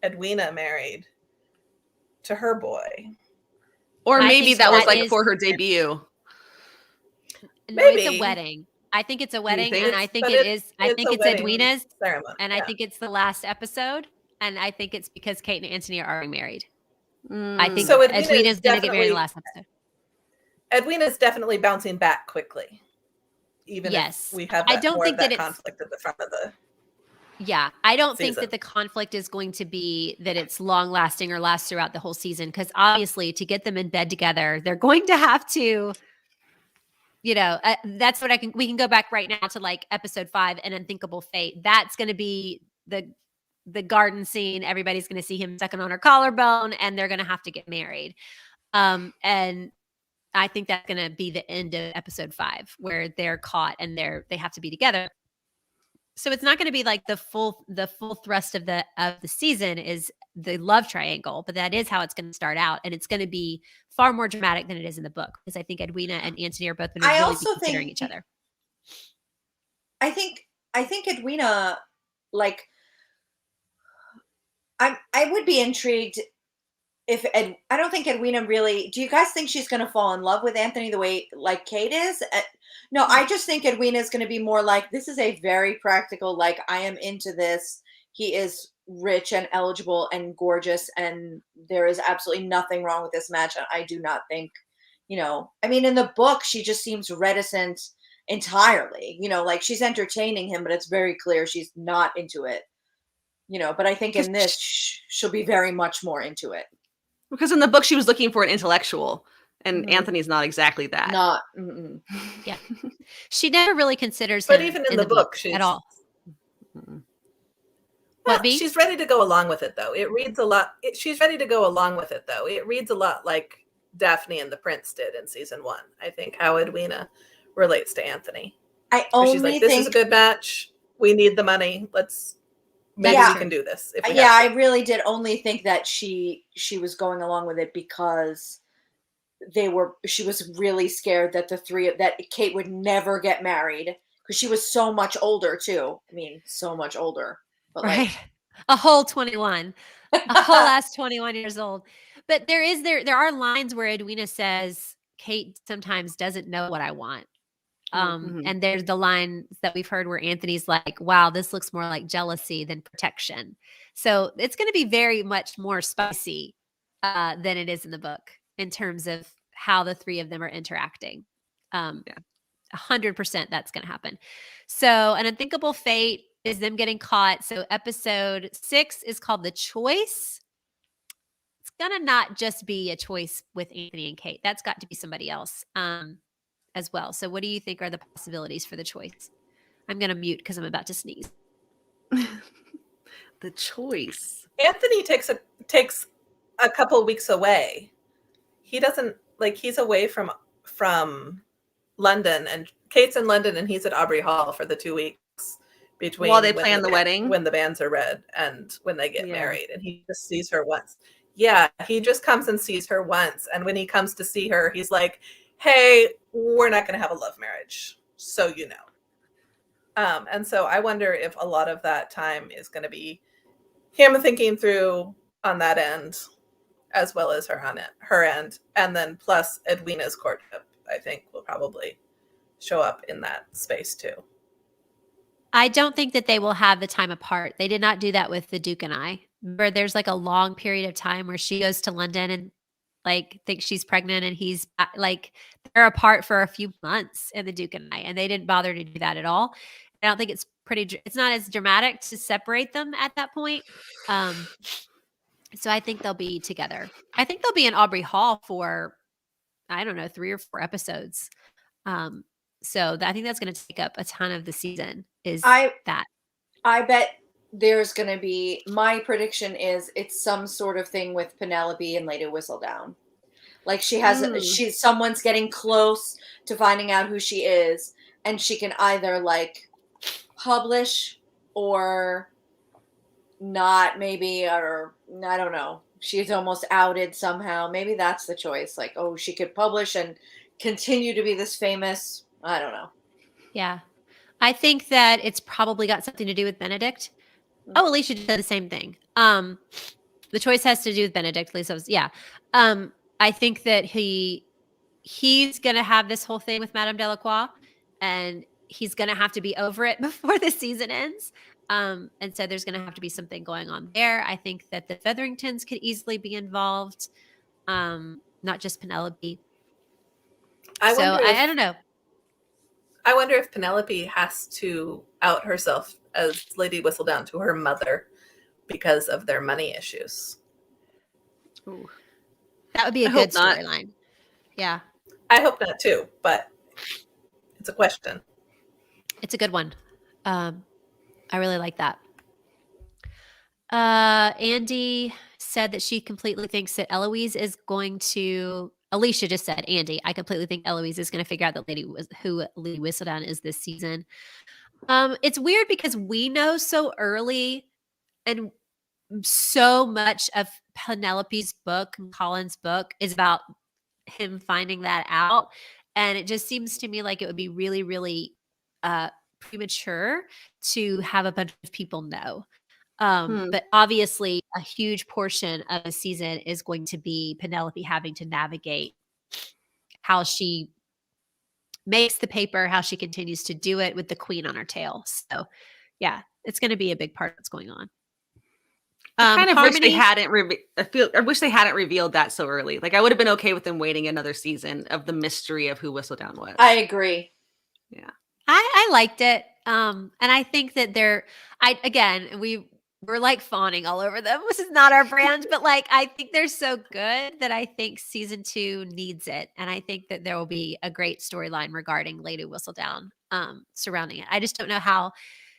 Edwina married to her boy, or maybe that was like for her debut. No, it's a Maybe. wedding. I think it's a wedding, think? and I think But it is. I it's think a it's wedding Edwina's, ceremony. and I think it's the last episode, and I think it's because Kate and Anthony are already married. I think So Edwina Edwina's is going to get married in the definitely- last episode. Edwina's definitely bouncing back quickly. Even Yes. if we have I that, don't more think of that that it's- conflict at the front of the Yeah, I don't think season. that the conflict is going to be that it's long lasting or lasts throughout the whole season, because obviously to get them in bed together, they're going to have to, that's what we can go back right now to like episode 5 and Unthinkable Fate. That's going to be the garden scene. Everybody's going to see him sucking on her collarbone, and they're going to have to get married. And I think that's going to be the end of episode 5, where they're caught and they have to be together. So it's not going to be like the full thrust of the season is the love triangle, but that is how it's going to start out, and it's going to be far more dramatic than it is in the book, because I think Edwina and Anthony are both going to I really also be considering think- each other. I think Edwina, like, I would be intrigued if I don't think Edwina really. Do you guys think she's going to fall in love with Anthony the way like Kate is? No, I just think Edwina is going to be more like, this is a very practical, like, I am into this. He is rich and eligible and gorgeous, and there is absolutely nothing wrong with this match. And I do not think, I mean, in the book, she just seems reticent entirely, like she's entertaining him, but it's very clear she's not into it, but I think in this, she'll be very much more into it. Because in the book, she was looking for an intellectual, and Mhm. Anthony's not exactly that. Not, Yeah, she never really considers But him even in the book, she's at all. Mm-mm. What, Well, B? she's ready to go along with it, though. It reads a lot. She's ready to go along with it, though. It reads a lot like Daphne and the Prince did in season 1. I think how Edwina relates to Anthony. I Where only she's like, this is a think, good match. We need the money. Maybe Yeah. we can do this. If we yeah, I have to. really did only think that she was going along with it because she was really scared that that Kate would never get married, because she was so much older too. I mean, so much older, but Right. A whole 21. A whole ass 21 years old. But there are lines where Edwina says Kate sometimes doesn't know what I want. Mhm. And there's the lines that we've heard where Anthony's like, wow, this looks more like jealousy than protection. So it's going to be very much more spicy than it is in the book in terms of how the three of them are interacting. 100% that's going to happen. So An Unthinkable Fate is them getting caught. So episode 6 is called The Choice. It's going to not just be a choice with Anthony and Kate. That's got to be somebody else as well. So what do you think are the possibilities for The Choice? I'm going to mute because I'm about to sneeze. The Choice. Anthony takes a couple weeks away. He doesn't he's away from London, and Kate's in London, and he's at Aubrey Hall for the 2 weeks between While they when plan the wedding? when the bands are read, and when they get Yeah. married, and he just sees her once. Yeah, he just comes and sees her once, and when he comes to see her, he's like, "Hey, we're not going to have a love marriage, so you know." And so I wonder if a lot of that time is going to be him thinking through on that end, as well as her end, and then plus Edwina's courtship, I think, will probably show up in that space too. I don't think that they will have the time apart. They did not do that with the Duke and I, where there's like a long period of time where she goes to London and thinks she's pregnant, and he's they're apart for a few months in the Duke and I, and they didn't bother to do that at all. I don't think it's not as dramatic to separate them at that point. So I think they'll be together. I think they'll be in Aubrey Hall for, I don't know, 3 or 4 episodes. So I think that's going to take up a ton of the season. I bet there's going to be, my prediction is it's some sort of thing with Penelope and Lady Whistledown. Like someone's getting close to finding out who she is, and she can either publish or not, maybe, or I don't know. She's almost outed somehow. Maybe that's the choice. She could publish and continue to be this famous. I don't know. Yeah. I think that it's probably got something to do with Benedict. Oh, Alicia did the same thing. The choice has to do with Benedict. Lisa was, yeah. I think that he's going to have this whole thing with Madame Delacroix, and he's going to have to be over it before the season ends. And so there's going to have to be something going on there. I think that the Featheringtons could easily be involved, not just Penelope. I don't know. I wonder if Penelope has to out herself as Lady Whistledown to her mother because of their money issues. Ooh. That would be a good storyline. Yeah. I hope not too, but it's a question. It's a good one. I really like that. Andy said that she completely thinks that Eloise is going to. Alicia just said, Andy, I completely think Eloise is going to figure out that Lady Whistledown is this season. It's weird because we know so early, and so much of Penelope's book and Colin's book is about him finding that out. And it just seems to me like it would be really, really premature to have a bunch of people know. But obviously a huge portion of the season is going to be Penelope having to navigate how she makes the paper, how she continues to do it with the queen on her tail. So yeah, it's going to be a big part of what's going on. I kind of wish they hadn't I wish they hadn't revealed that so early. Like I would have been okay with them waiting another season of the mystery of who Whistledown was. I agree. Yeah. I liked it. And I think that we're like fawning all over them. This is not our brand, but like I think they're so good that I think season 2 needs it. And I think that there will be a great storyline regarding Lady Whistledown surrounding it. I just don't know how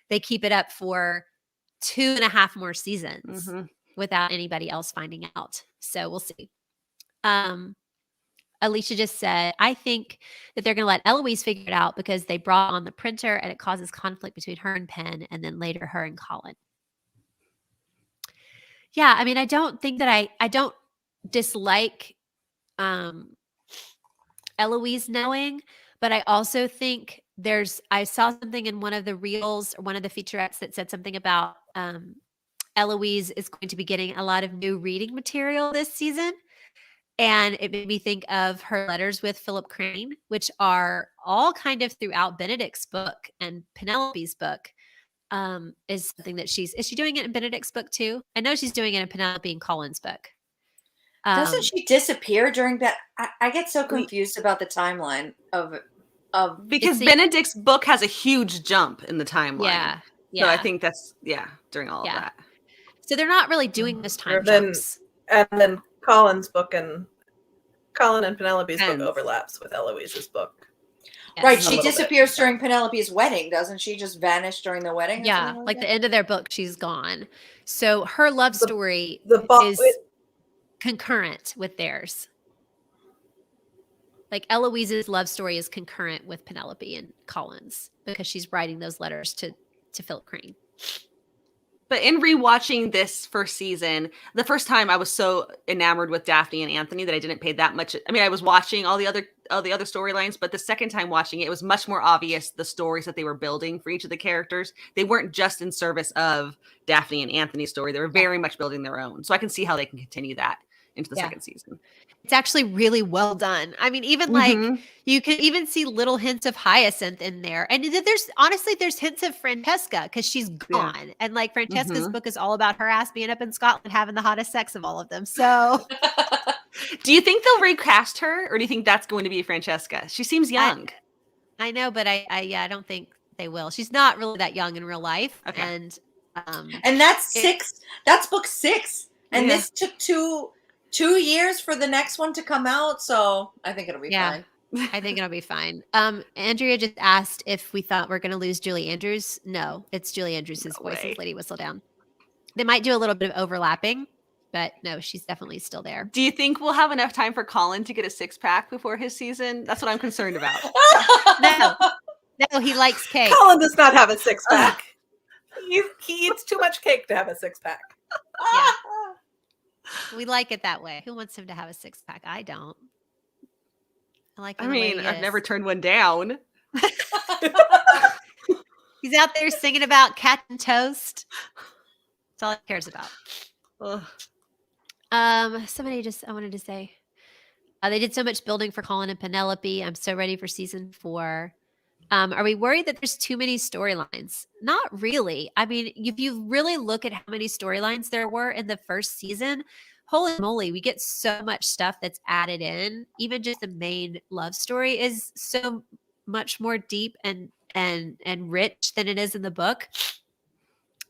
they keep it up for 2.5 more seasons without anybody else finding out. So we'll see. Alicia just said, I think that they're going to let Eloise figure it out because they brought on the printer and it causes conflict between her and Penn and then later her and Colin. Yeah, I mean, I don't think that I don't dislike Eloise knowing, but I also think I saw something in one of the reels or one of the featurettes that said something about Eloise is going to be getting a lot of new reading material this season. And it made me think of her letters with Philip Crane, which are all kind of throughout Benedict's book and Penelope's book. Is something that is she doing it in Benedict's book too? I know she's doing it in Penelope and Colin's book. Doesn't she disappear during that? I get so confused about the timeline of because Benedict's book has a huge jump in the timeline. Yeah. So I think that's during all of that. So they're not really doing this time jumps. And then Colin's book and Colin and Penelope's book overlaps with Eloise's book. Yes. Right, she disappears during Penelope's wedding, doesn't she? Just vanish during the wedding? Yeah, like the end of their book, she's gone. So her love story is concurrent with theirs. Like Eloise's love story is concurrent with Penelope and Colin's because she's writing those letters to Philip Crane. But in rewatching this first season, the first time I was so enamored with Daphne and Anthony that I didn't pay that much. I mean, I was watching all the other storylines, but the second time watching it was much more obvious the stories that they were building for each of the characters. They weren't just in service of Daphne and Anthony's story. They were very much building their own. So I can see how they can continue that into the second season. It's actually really well done. I mean, even like you can even see little hints of Hyacinth in there. And there's hints of Francesca because she's gone. Yeah. And like Francesca's book is all about her ass being up in Scotland having the hottest sex of all of them. So do you think they'll recast her or do you think that's going to be Francesca? She seems young. I know, but I don't think they will. She's not really that young in real life. Okay. And that's book 6. And this took 2 years for the next one to come out, so I think it'll be fine. I think it'll be fine. Andrea just asked if we thought we're going to lose Julie Andrews. No, it's Julie Andrews' voice as Lady Whistledown. They might do a little bit of overlapping, but no, she's definitely still there. Do you think we'll have enough time for Colin to get a 6-pack before his season? That's what I'm concerned about. No, he likes cake. Colin does not have a 6-pack. He eats too much cake to have a 6-pack. Yeah. We like it that way. Who wants him to have a 6-pack? I don't. I mean, I've never turned one down. He's out there singing about cat and toast. That's all he cares about. Ugh. Somebody I wanted to say. They did so much building for Colin and Penelope. I'm so ready for season 4. Are we worried that there's too many storylines? Not really. I mean, if you really look at how many storylines there were in the first season, holy moly, we get so much stuff that's added in. Even just the main love story is so much more deep and rich than it is in the book.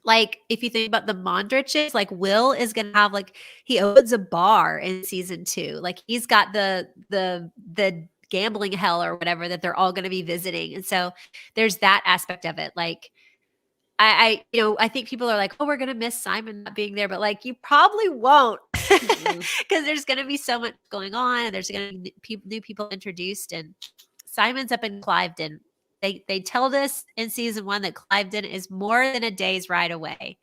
Like, if you think about the Mondriches, like Will is gonna have, like, he opens a bar in season 2. Like, he's got the gambling hell or whatever that they're all gonna be visiting. And so there's that aspect of it. Like, I think people are like, oh, we're gonna miss Simon not being there, but like, you probably won't, because there's gonna be so much going on, and there's gonna be new people introduced, and Simon's up in Cliveden. They told us in season 1 that Cliveden is more than a day's ride away.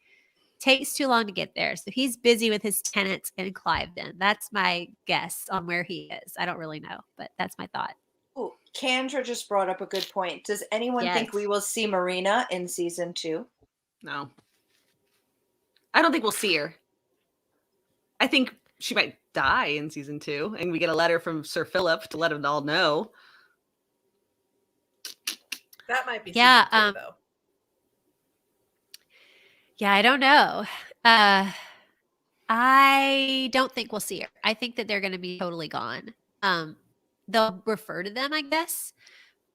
Takes too long to get there. So he's busy with his tenants in Cliveden. That's my guess on where he is. I don't really know, but that's my thought. Ooh, Kendra just brought up a good point. Does anyone think we will see Marina in season 2? No. I don't think we'll see her. I think she might die in season 2, and we get a letter from Sir Philip to let him all know. That might be season 2, though. Yeah, I don't know. I don't think we'll see her. I think that they're going to be totally gone. They'll refer to them, I guess,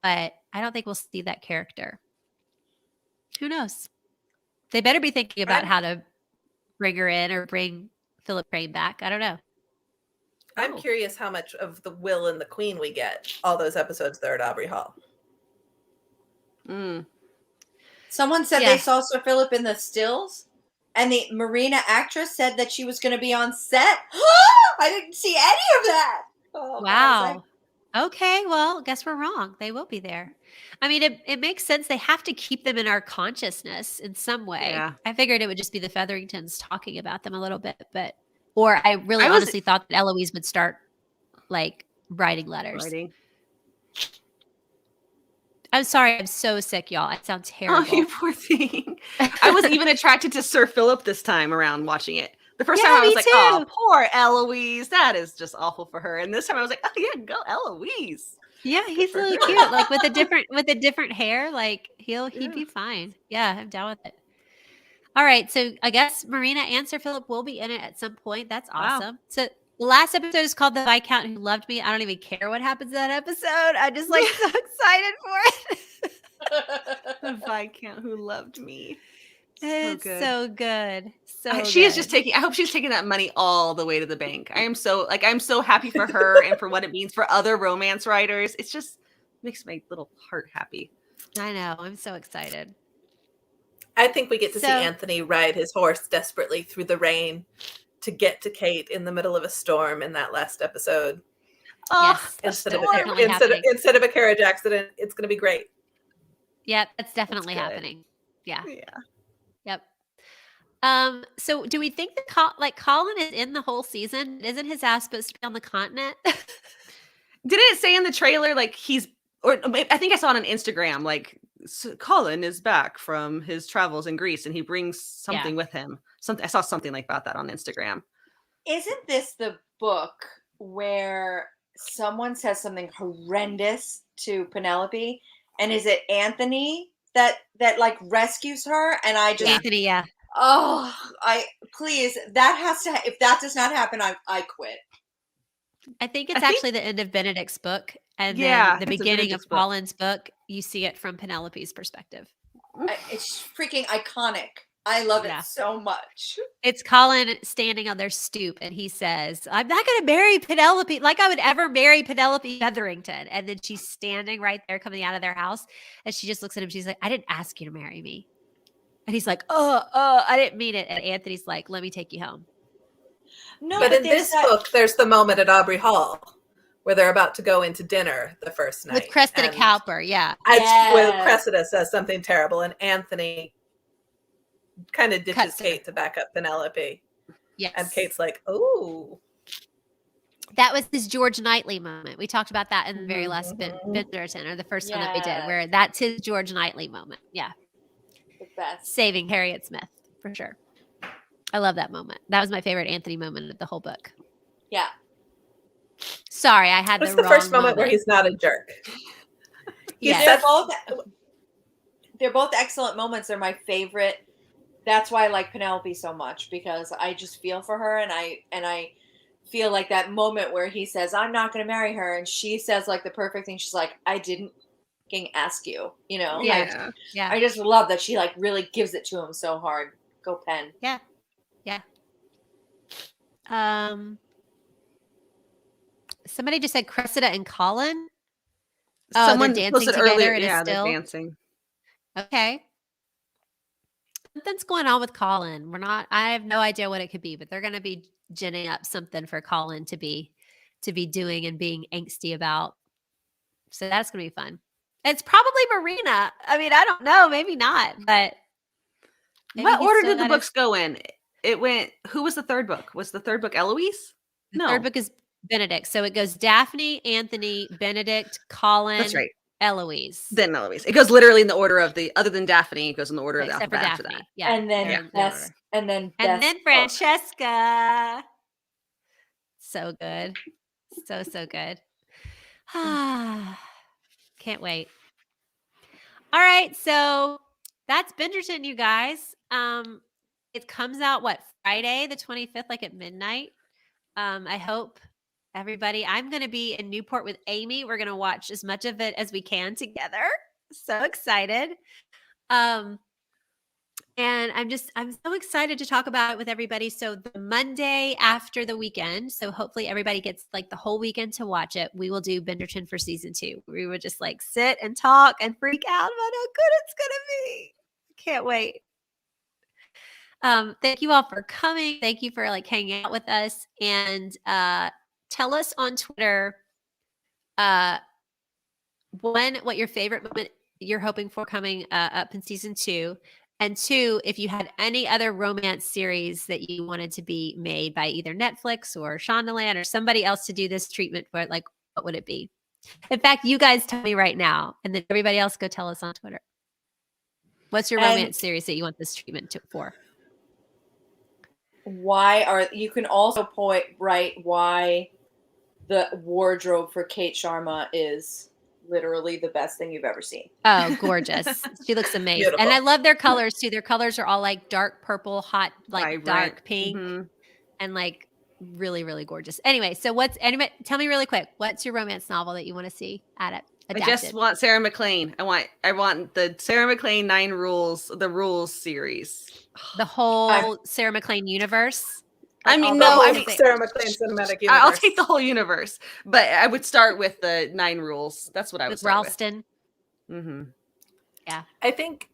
but I don't think we'll see that character. Who knows? They better be thinking about how to bring her in or bring Philip Crane back. I don't know. I'm curious how much of the Will and the Queen we get all those episodes there at Aubrey Hall. Someone said they saw Sir Philip in the stills, and the Marina actress said that she was going to be on set. I didn't see any of that. Oh, wow. Okay, well, guess we're wrong. They will be there. I mean, it makes sense. They have to keep them in our consciousness in some way. Yeah. I figured it would just be the Featheringtons talking about them a little bit, or I really honestly thought that Eloise would start like writing letters. I'm sorry, I'm so sick, y'all. I sound terrible. Oh, you poor thing. I was even attracted to Sir Philip this time around watching it. The first time I was like, oh, poor Eloise. That is just awful for her. And this time I was like, oh yeah, go Eloise. Yeah, he's really cute. Like with a different hair, like he'd be fine. Yeah, I'm down with it. All right, so I guess Marina and Sir Philip will be in it at some point. That's awesome. Wow. So the last episode is called The Viscount Who Loved Me. I don't even care what happens in that episode. I'm just like so excited for it. The Viscount Who Loved Me. It's so good. She is just taking, I hope she's taking that money all the way to the bank. I'm so happy for her and for what it means for other romance writers. It's just makes my little heart happy. I know. I'm so excited. I think we get to see Anthony ride his horse desperately through the rain to get to Kate in the middle of a storm in that last episode. Oh, yes, instead of a carriage accident, it's going to be great. Yep, that's definitely happening. Yeah. Yep. So do we think that Colin is in the whole season? Isn't his ass supposed to be on the continent? Didn't it say in the trailer like I think I saw it on Instagram, like Colin is back from his travels in Greece and he brings something with him. I saw something like about that on Instagram. Isn't this the book where someone says something horrendous to Penelope, and is it Anthony that like rescues her? And I just Anthony, yeah. Oh, please, that has to. If that does not happen, I quit. I think it's actually the end of Benedict's book, and then the beginning of Colin's book. You see it from Penelope's perspective. It's freaking iconic. I love it so much. It's Colin standing on their stoop, and he says, "I'm not going to marry Penelope like I would ever marry Penelope Featherington." And then she's standing right there, coming out of their house, and she just looks at him. She's like, "I didn't ask you to marry me." And he's like, I didn't mean it. And Anthony's like, let me take you home. No, but in this book, there's the moment at Aubrey Hall where they're about to go into dinner the first night. With Cressida Cowper, Where Cressida says something terrible, and Anthony kind of ditches Kate to back up Penelope. Yes. And Kate's like, oh. That was his George Knightley moment. We talked about that in the very last Bingerton, or the first one that we did, where that's his George Knightley moment. Yeah. The best. Saving Harriet Smith, for sure. I love that moment. That was my favorite Anthony moment of the whole book. Yeah. Sorry, I had What's the the first wrong moment where he's not a jerk? Yes. They're both excellent moments. They're my favorite. That's why I like Penelope so much, because I just feel for her, and I feel like that moment where he says, "I'm not going to marry her," and she says like the perfect thing. She's like, "I didn't fucking ask you," you know? Yeah. Yeah. I just love that she like really gives it to him so hard. Go Pen. Yeah. Yeah. Somebody just said Cressida and Colin. Oh, Someone they're dancing posted together. earlier. It is Yeah, they're still dancing. okay. Something's going on with Colin. I have no idea what it could be, but they're going to be ginning up something for Colin to be doing and being angsty about. So that's going to be fun. It's probably Marina. I mean, I don't know, maybe not, but maybe What he's order still did the got books his- go in? It went. Who was the third book? Was the third book Eloise? The No, third book is Benedict. So it goes Daphne, Anthony, Benedict, Colin, that's right. Eloise. Then Eloise. It goes literally in the order of the. Other than Daphne, it goes in the order of the Except for alphabet after Daphne. that. Yeah. And then they're in Bess, order. and then And Bess. then Francesca. So good. So good. Can't wait. All right, so that's Bingerton, you guys. It comes out Friday the 25th, like at midnight. I hope everybody. I'm going to be in Newport with Amy. We're going to watch as much of it as we can together. So excited. And I'm so excited to talk about it with everybody. So the Monday after the weekend, so hopefully everybody gets like the whole weekend to watch it. We will do Bingerton for season 2. We would just like sit and talk and freak out about how good it's gonna be. Can't wait. Thank you all for coming. Thank you for like hanging out with us, and tell us on Twitter what your favorite moment you're hoping for coming up in season 2. And 2, if you had any other romance series that you wanted to be made by either Netflix or Shondaland or somebody else to do this treatment for, like, what would it be? In fact, you guys tell me right now, and then everybody else go tell us on Twitter. What's your romance series that you want this treatment for? You can also write why the wardrobe for Kate Sharma is literally the best thing you've ever seen. Oh, gorgeous. She looks amazing. Beautiful. And I love their colors too. Their colors are all like dark purple, hot, like Vibrant. dark pink, and like really, really gorgeous. Anyway, so tell me really quick, what's your romance novel that you want to see adapted? I just want Sarah McLean. I want the Sarah McLean 9 Rules, the Rules series. The whole Sarah McLean universe. I mean, The no, whole I mean, Sarah McLean cinematic universe. I'll take the whole universe, but I would start with the 9 Rules. That's what I would With start Ralston. with. Mm-hmm. Yeah. I think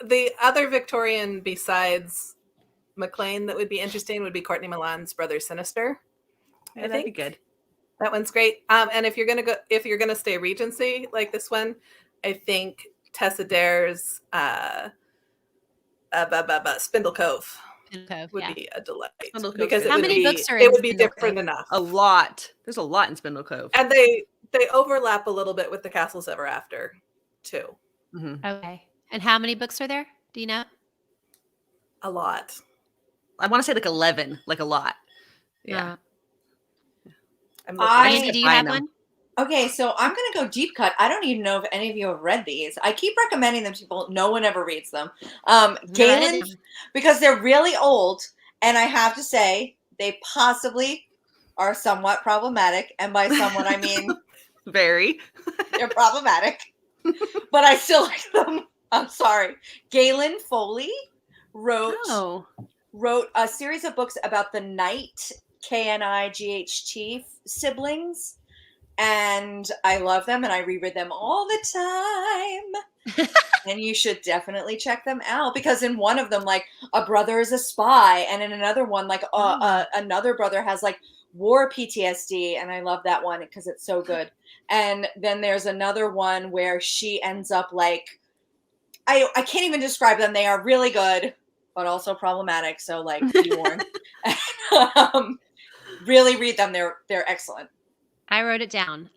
the other Victorian besides McLean that would be interesting would be Courtney Milan's brother Sinister. Yeah, that'd be good. That one's great. And if you're gonna stay Regency like this one, I think Tessa Dare's Spindle Cove would be a delight because How many books are it in would be Spindle different Cove? enough. A lot. There's a lot in Spindle Cove, And they overlap a little bit with the Castles Ever After too. Mm-hmm. Okay. And how many books are there? Do you know? A lot. I want to say like 11, like a lot. Yeah. Andy, do you have one? Okay, so I'm going to go deep cut. I don't even know if any of you have read these. I keep recommending them to people. No one ever reads them. Galen, because they're really old, and I have to say, they possibly are somewhat problematic. And by somewhat, I mean... Very. They're problematic. But I still like them. I'm sorry. Galen Foley wrote a series of books about the Knight, Knight siblings. And I love them, and I reread them all the time. And you should definitely check them out, because in one of them, like, a brother is a spy, and in another one, like, another brother has like war PTSD, and I love that one because it's so good. And then there's another one where she ends up like, I can't even describe them. They are really good, but also problematic. So like, be warned. Really read them. They're excellent. I wrote it down.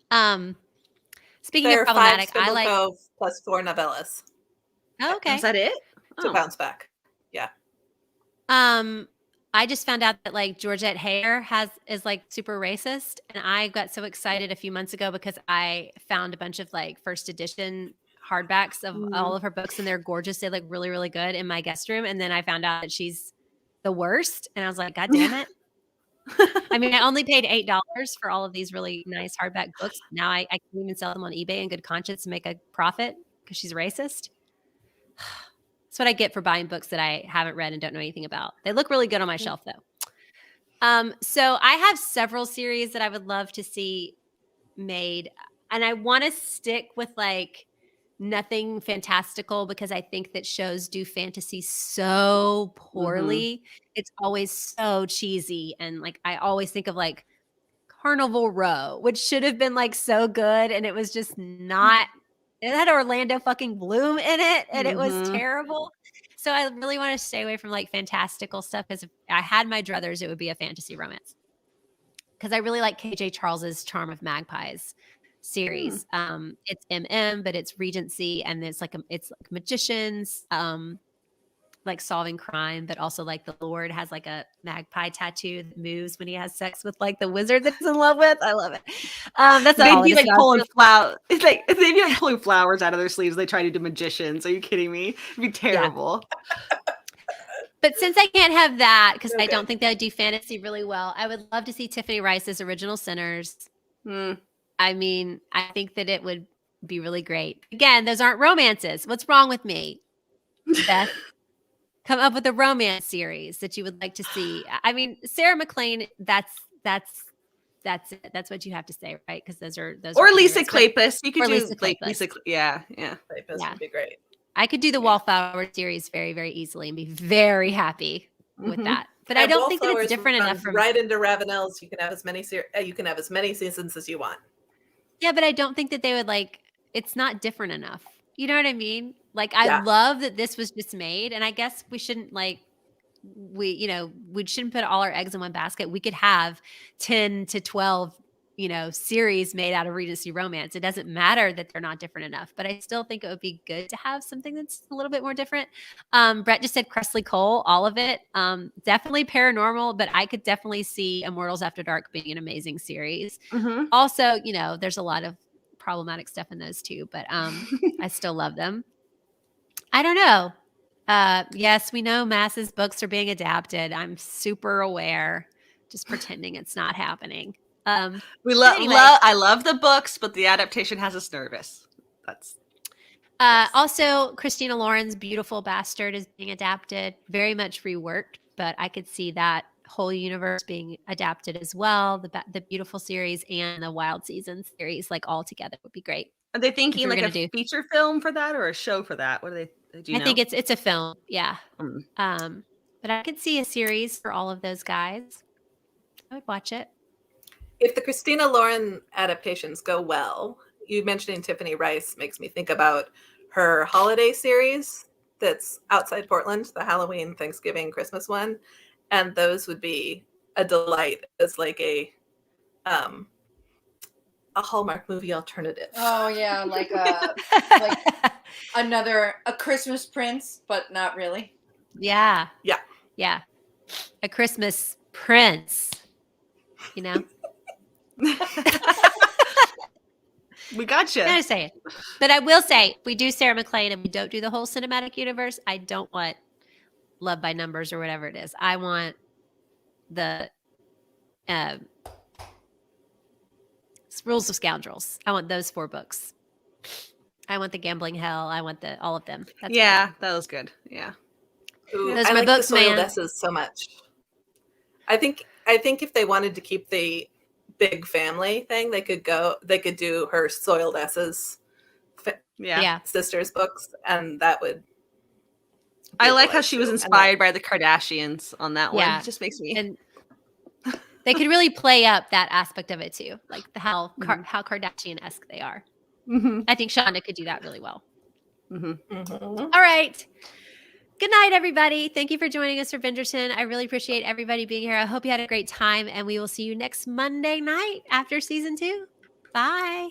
Speaking of problematic, I like Cove plus 4 novellas. Oh, okay. Is that it? To bounce back. Yeah. I I just found out that like Georgette Heyer is like super racist, and I got so excited a few months ago because I found a bunch of like first edition hardbacks of all of her books, and they're gorgeous. They look really, really good in my guest room, and then I found out that she's the worst, and I was like, God damn it. I mean, I only paid $8 for all of these really nice hardback books. Now I can even sell them on eBay in good conscience and make a profit because she's racist. That's what I get for buying books that I haven't read and don't know anything about. They look really good on my shelf, though. So I have several series that I would love to see made, and I want to stick with like nothing fantastical because I think that shows do fantasy so poorly. It's always so cheesy, and like I always think of like Carnival Row, which should have been like so good, and it was just not. It had Orlando fucking Bloom in it, and it was terrible. So I really want to stay away from like fantastical stuff because if I had my druthers, it would be a fantasy romance. Because I really like KJ Charles's Charm of Magpies series. It's MM, but it's Regency, and it's like magicians, like solving crime, but also like the Lord has like a magpie tattoo that moves when he has sex with like the wizard that he's in love with. I love it. That's They'd all. be like pulling flowers. It's like they'd be like pulling flowers out of their sleeves. They try to do magicians. Are you kidding me? It'd be terrible. Yeah. But since I can't have that because I don't think they would do fantasy really well, I would love to see Tiffany Rice's Original Sinners. I mean, I think that it would be really great. Again, those aren't romances. What's wrong with me, Beth? Come up with a romance series that you would like to see. I mean, Sarah McLean, that's it. That's what you have to say, right? Because those are or Lisa Kleypas. You could do Lisa like Kleypas. yeah. Kleypas would be great. I could do the Wallflower series very, very easily and be very happy with that. But I don't think that it's different enough from right into Ravenel's. You can have as many seasons as you want. Yeah, but I don't think that they would like. It's not different enough. You know what I mean? Like I love that this was just made, and I guess we shouldn't like we shouldn't put all our eggs in one basket. We could have 10 to 12 series made out of Regency romance. It doesn't matter that they're not different enough, but I still think it would be good to have something that's a little bit more different. Brett just said Cressley Cole, all of it. Definitely paranormal, but I could definitely see Immortals After Dark being an amazing series. Also, there's a lot of problematic stuff in those too, but I still love them. I don't know. Yes, we know Mass's books are being adapted. I'm super aware, just pretending it's not happening. I love the books, but the adaptation has us nervous. That's also Christina Lauren's Beautiful Bastard is being adapted, very much reworked, but I could see that whole universe being adapted as well. The Beautiful series and the Wild Seasons series, like all together, would be great. Are they thinking like a feature film for that or a show for that? What are they? I think it's a film, yeah. But I could see a series for all of those guys. I would watch it. If the Christina Lauren adaptations go well, you mentioning Tiffany Rice makes me think about her holiday series that's outside Portland, the Halloween, Thanksgiving, Christmas one, and those would be a delight as like a Hallmark movie alternative. Oh yeah, like a Christmas Prince, but not really. Yeah. A Christmas Prince. We gotcha. I'm gonna say it, but I will say, if we do Sarah McLean and we don't do the whole cinematic universe, I don't want Love by Numbers or whatever it is. I want the Rules of Scoundrels. I want those 4 books. I want the Gambling Hell. I want all of them. That was good. Yeah. Ooh, those are are my like books, the soiled man. S's so much. I think if they wanted to keep the big family thing, they could do her Soiled S's sisters books, and that would I like how she was inspired by the Kardashians on that one. Yeah. It just makes me And they could really play up that aspect of it too, like how Kardashian-esque they are. I think Shonda could do that really well. All right. Good night, everybody. Thank you for joining us for Bingerton. I really appreciate everybody being here. I hope you had a great time, and we will see you next Monday night after season 2. Bye.